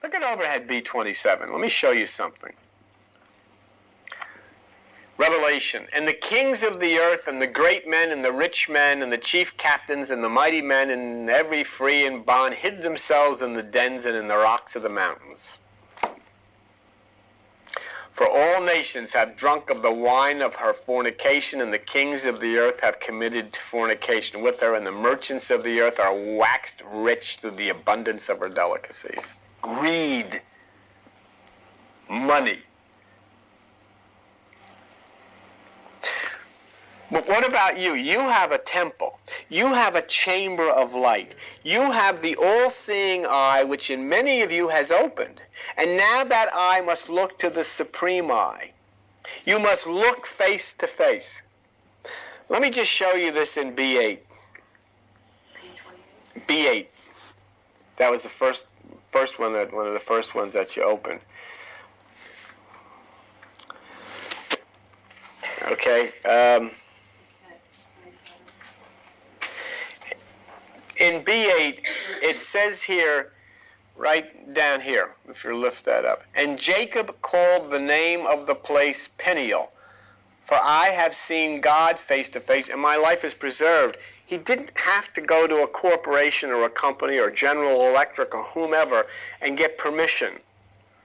Look at overhead B27. Let me show you something. Revelation. And the kings of the earth, and the great men, and the rich men, and the chief captains, and the mighty men, and every free and bond, hid themselves in the dens and in the rocks of the mountains. For all nations have drunk of the wine of her fornication, and the kings of the earth have committed fornication with her, and the merchants of the earth are waxed rich through the abundance of her delicacies. Greed. Money. But what about you? You have a temple. You have a chamber of light. You have the all-seeing eye, which in many of you has opened. And now that eye must look to the supreme eye. You must look face to face. Let me just show you this in B8. B8. That was the first one, one of the first ones that you opened. Okay. In B8, it says here, right down here, if you lift that up, and Jacob called the name of the place Peniel, for I have seen God face to face, and my life is preserved. He didn't have to go to a corporation or a company or General Electric or whomever and get permission.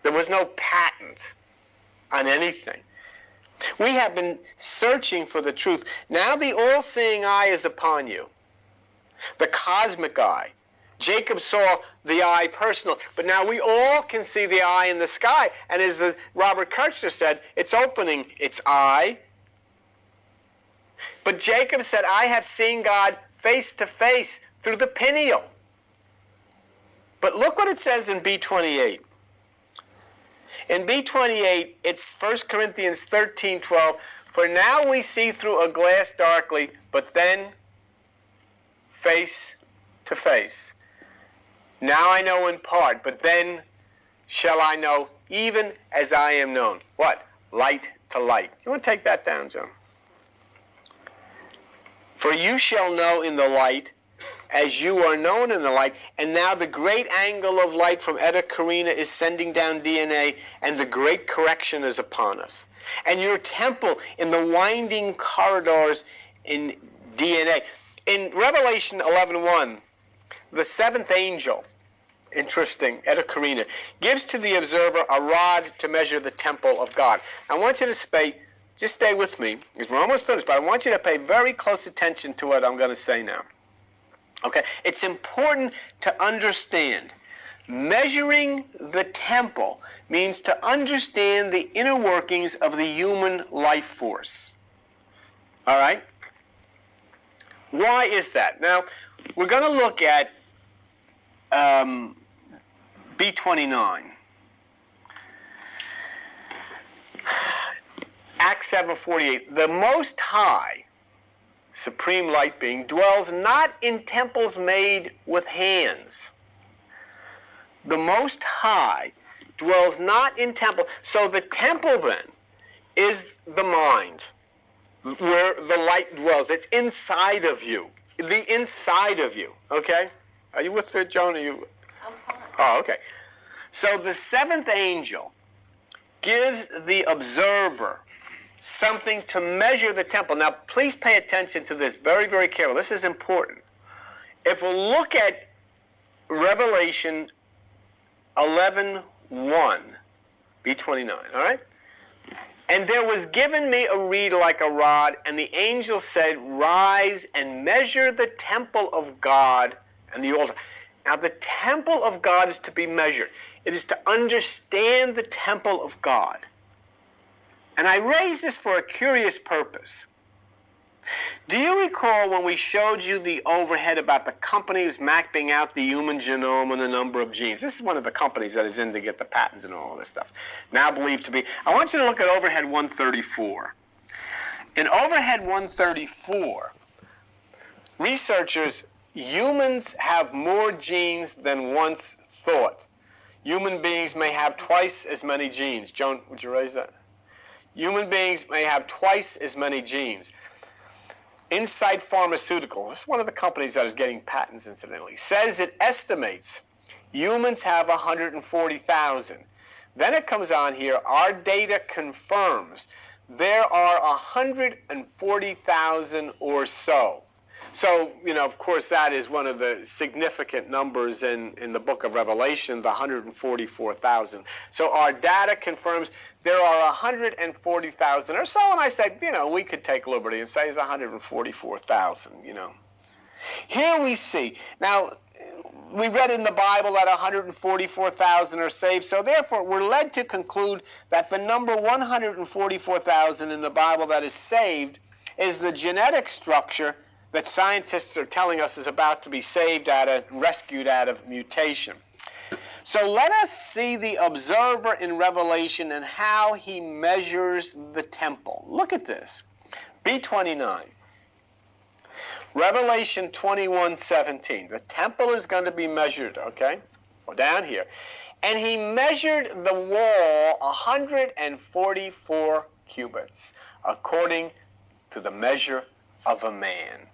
There was no patent on anything. We have been searching for the truth. Now the all-seeing eye is upon you. The cosmic eye. Jacob saw the eye personal, but now we all can see the eye in the sky. And as Robert Kirchner said, it's opening its eye. But Jacob said, I have seen God face to face through the pineal. But look what it says in B28. In B28, it's 1 Corinthians 13:12. For now we see through a glass darkly, but then face to face. Now I know in part, but then shall I know even as I am known. What? Light to light. You want to take that down, John? For you shall know in the light as you are known in the light. And now the great angle of light from Eta Carina is sending down DNA, and the great correction is upon us. And your temple in the winding corridors in DNA. In Revelation 11:1, the seventh angel, interesting, Eta Carina, gives to the observer a rod to measure the temple of God. I want you to just stay with me, because we're almost finished, but I want you to pay very close attention to what I'm going to say now. Okay, it's important to understand. Measuring the temple means to understand the inner workings of the human life force. All right? Why is that? Now, we're going to look at B29. Acts 7:48. The Most High, supreme light being, dwells not in temples made with hands. The Most High dwells not in temple. So the temple then is the mind, where the light dwells. It's inside of you. The inside of you. Okay? Are you with it, Joan? I'm fine. Oh, okay. So the seventh angel gives the observer something to measure the temple. Now, please pay attention to this very, very carefully. This is important. If we look at Revelation 11:1, B29, all right? And there was given me a reed like a rod, and the angel said, rise and measure the temple of God and the altar. Now, the temple of God is to be measured. It is to understand the temple of God. And I raise this for a curious purpose. Do you recall when we showed you the overhead about the companies mapping out the human genome and the number of genes? This is one of the companies that is in to get the patents and all of this stuff. Now believed to be. I want you to look at overhead 134. In overhead 134, researchers, humans have more genes than once thought. Human beings may have twice as many genes. Joan, would you raise that? Human beings may have twice as many genes. Insight Pharmaceuticals, this is one of the companies that is getting patents, incidentally, says it estimates Humans have 140,000. Then it comes on here, our data confirms there are 140,000 or so. So, of course, that is one of the significant numbers in the book of Revelation, the 144,000. So our data confirms there are 140,000 or so, and I said, we could take liberty and say it's 144,000, Here we see, now, we read in the Bible that 144,000 are saved, so therefore we're led to conclude that the number 144,000 in the Bible that is saved is the genetic structure that scientists are telling us is about to be rescued out of mutation. So let us see the observer in Revelation and how he measures the temple. Look at this. B29. Revelation 21:17. The temple is going to be measured, okay? Well, down here. And he measured the wall 144 cubits, according to the measure of a man.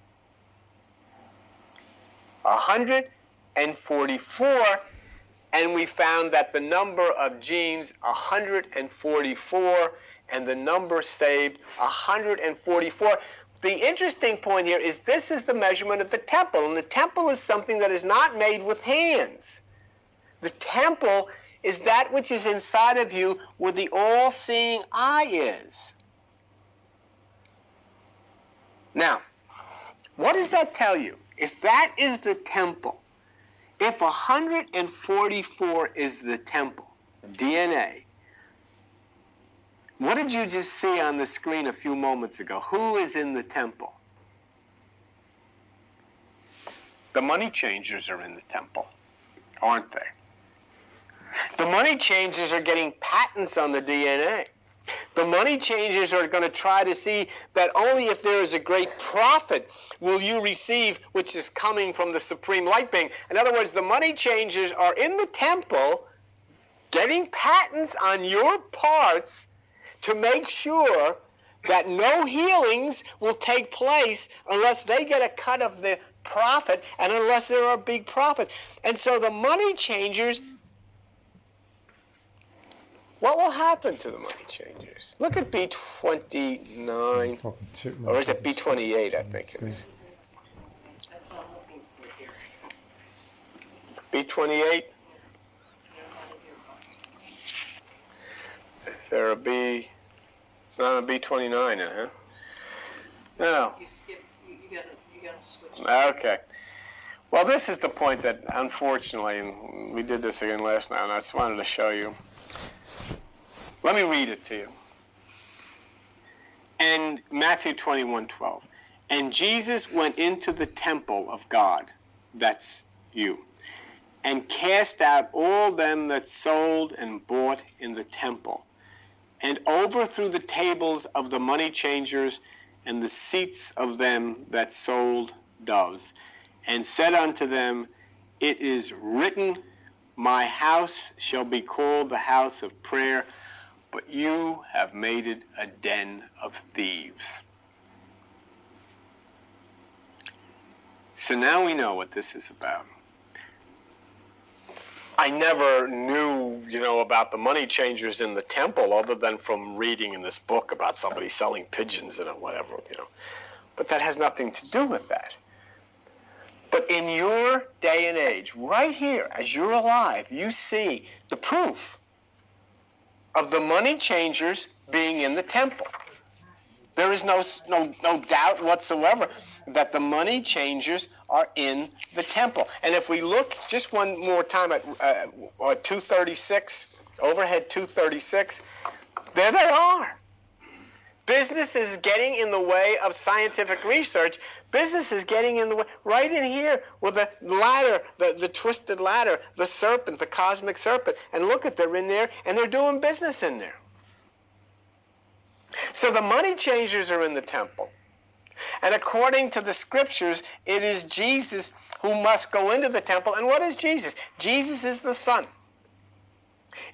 144, and we found that the number of genes, 144, and the number saved, 144. The interesting point here is this is the measurement of the temple, and the temple is something that is not made with hands. The temple is that which is inside of you where the all-seeing eye is. Now, what does that tell you? If that is the temple, if 144 is the temple, DNA, what did you just see on the screen a few moments ago? Who is in the temple? The money changers are in the temple, aren't they? The money changers are getting patents on the DNA. The money changers are going to try to see that only if there is a great profit will you receive, which is coming from the supreme light being. In other words, the money changers are in the temple getting patents on your parts to make sure that no healings will take place unless they get a cut of the profit and unless there are big profits. And so the money changers, what will happen to the money changers? Look at B29, or is it B28, I think it is. B28? Is there a B? It's not a B29, huh? No. You skipped, you gotta switch. Okay. Well, this is the point that, unfortunately, and we did this again last night, and I just wanted to show you. Let me read it to you. And Matthew 21:12. And Jesus went into the temple of God, that's you, and cast out all them that sold and bought in the temple, and overthrew the tables of the money changers and the seats of them that sold doves, and said unto them, It is written, My house shall be called the house of prayer, but you have made it a den of thieves. So now we know what this is about. I never knew, about the money changers in the temple other than from reading in this book about somebody selling pigeons and whatever, But that has nothing to do with that. But in your day and age, right here, as you're alive, you see the proof of the money changers being in the temple. There is no doubt whatsoever that the money changers are in the temple. And if we look just one more time at 236, overhead 236, there they are. Business is getting in the way of scientific research. Business is getting in the way, right in here with the ladder, the twisted ladder, the serpent, the cosmic serpent. And look at, they're in there, and they're doing business in there. So the money changers are in the temple. And according to the scriptures, it is Jesus who must go into the temple. And what is Jesus? Jesus is the sun,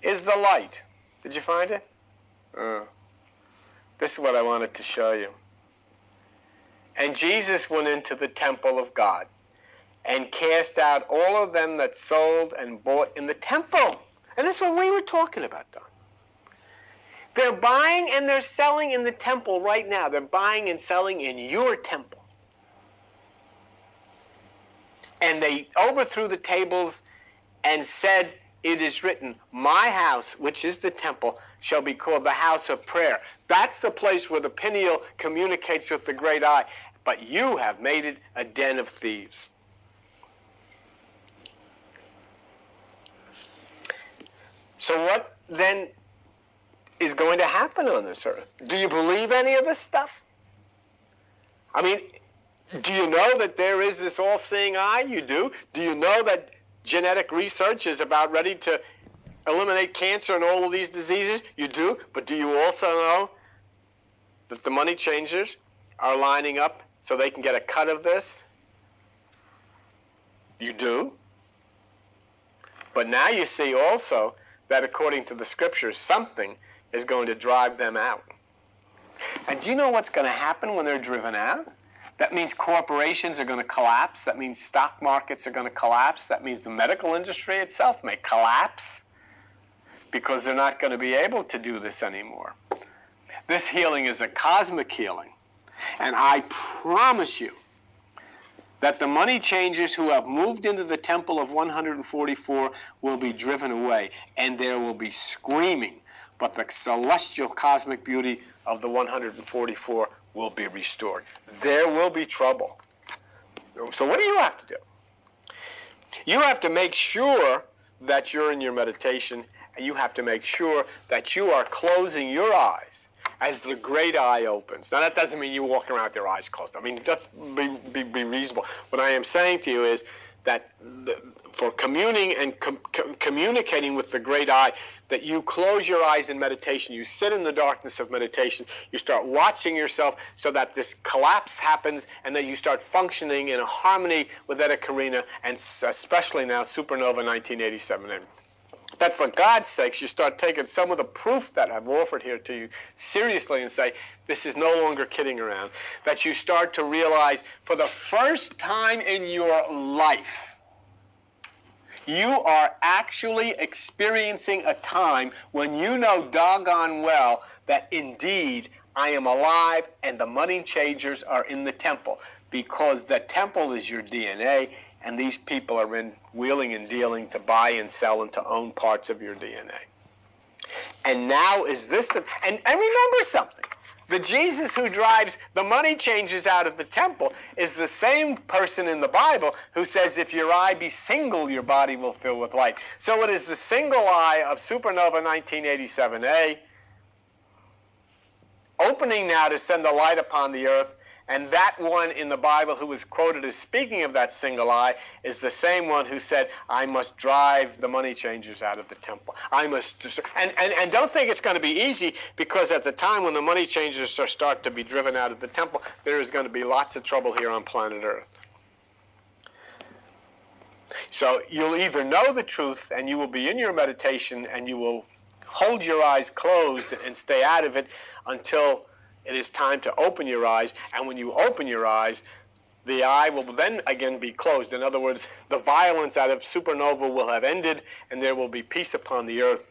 is the light. Did you find it? This is what I wanted to show you. And Jesus went into the temple of God. and cast out all of them that sold and bought in the temple. And this is what we were talking about, Don. They're buying and they're selling in the temple right now. They're buying and selling in your temple. And they overthrew the tables and said, it is written, my house, which is the temple, shall be called the house of prayer. That's the place where the Peniel communicates with the great eye. But you have made it a den of thieves. So what then is going to happen on this earth? Do you believe any of this stuff? I mean, do you know that there is this all-seeing eye? You do. Do you know that genetic research is about ready to eliminate cancer and all of these diseases? You do. But do you also know that the money changers are lining up so they can get a cut of this? You do. But now you see also that according to the scriptures, something is going to drive them out. And do you know what's going to happen when they're driven out? That means corporations are going to collapse. That means stock markets are going to collapse. That means the medical industry itself may collapse because they're not going to be able to do this anymore. This healing is a cosmic healing. And I promise you that the money changers who have moved into the temple of 144 will be driven away, and there will be screaming, but the celestial cosmic beauty of the 144 will be restored. There will be trouble. So what do you have to do? You have to make sure that you're in your meditation, and you have to make sure that you are closing your eyes as the great eye opens. Now, that doesn't mean you walk around with your eyes closed. I mean, let's be reasonable. What I am saying to you is that for communing and communicating with the great eye, that you close your eyes in meditation, you sit in the darkness of meditation, you start watching yourself so that this collapse happens, and that you start functioning in a harmony with Etta Karina, and especially now Supernova 1987. And that for God's sakes, you start taking some of the proof that I've offered here to you seriously and say, this is no longer kidding around. That you start to realize for the first time in your life, you are actually experiencing a time when you know doggone well that indeed I am alive and the money changers are in the temple, because the temple is your DNA. And these people are in wheeling and dealing to buy and sell and to own parts of your DNA. And now is this the... And remember something. The Jesus who drives the money changers out of the temple is the same person in the Bible who says, if your eye be single, your body will fill with light. So it is the single eye of Supernova 1987A, opening now to send the light upon the earth. And that one in the Bible who was quoted as speaking of that single eye is the same one who said, I must drive the money changers out of the temple. I must, and don't think it's going to be easy, because at the time when the money changers start to be driven out of the temple, there is going to be lots of trouble here on planet Earth. So you'll either know the truth and you will be in your meditation and you will hold your eyes closed and stay out of it until it is time to open your eyes, and when you open your eyes, the eye will then again be closed. In other words, the violence out of supernova will have ended, and there will be peace upon the earth,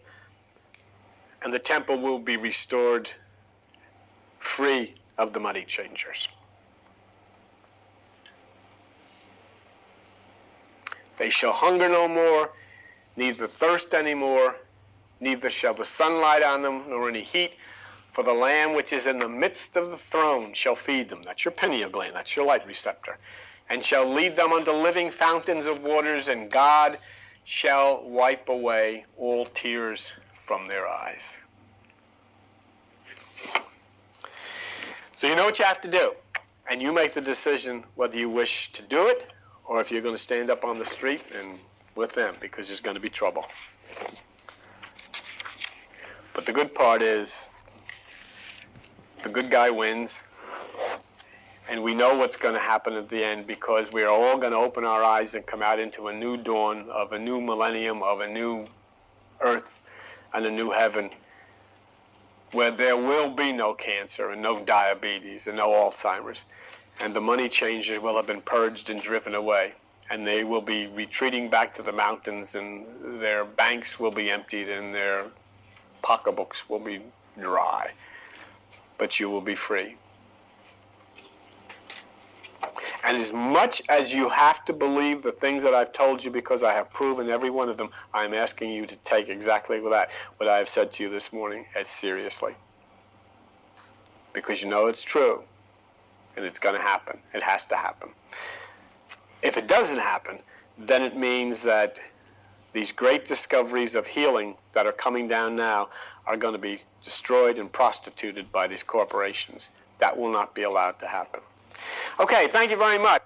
and the temple will be restored free of the money changers. They shall hunger no more, neither thirst any more, neither shall the sunlight on them, nor any heat. For the Lamb which is in the midst of the throne shall feed them. That's your pineal gland. That's your light receptor. And shall lead them unto living fountains of waters, and God shall wipe away all tears from their eyes. So you know what you have to do. And you make the decision whether you wish to do it, or if you're going to stand up on the street and with them, because there's going to be trouble. But the good part is, the good guy wins, and we know what's going to happen at the end, because we are all going to open our eyes and come out into a new dawn of a new millennium, of a new earth and a new heaven, where there will be no cancer and no diabetes and no Alzheimer's, and the money changers will have been purged and driven away, and they will be retreating back to the mountains, and their banks will be emptied, and their pocketbooks will be dry. But you will be free. And as much as you have to believe the things that I've told you, because I have proven every one of them, I'm asking you to take exactly what I have said to you this morning as seriously. Because you know it's true, and it's going to happen. It has to happen. If it doesn't happen, then it means that these great discoveries of healing that are coming down now are going to be destroyed and prostituted by these corporations. That will not be allowed to happen. Okay, thank you very much.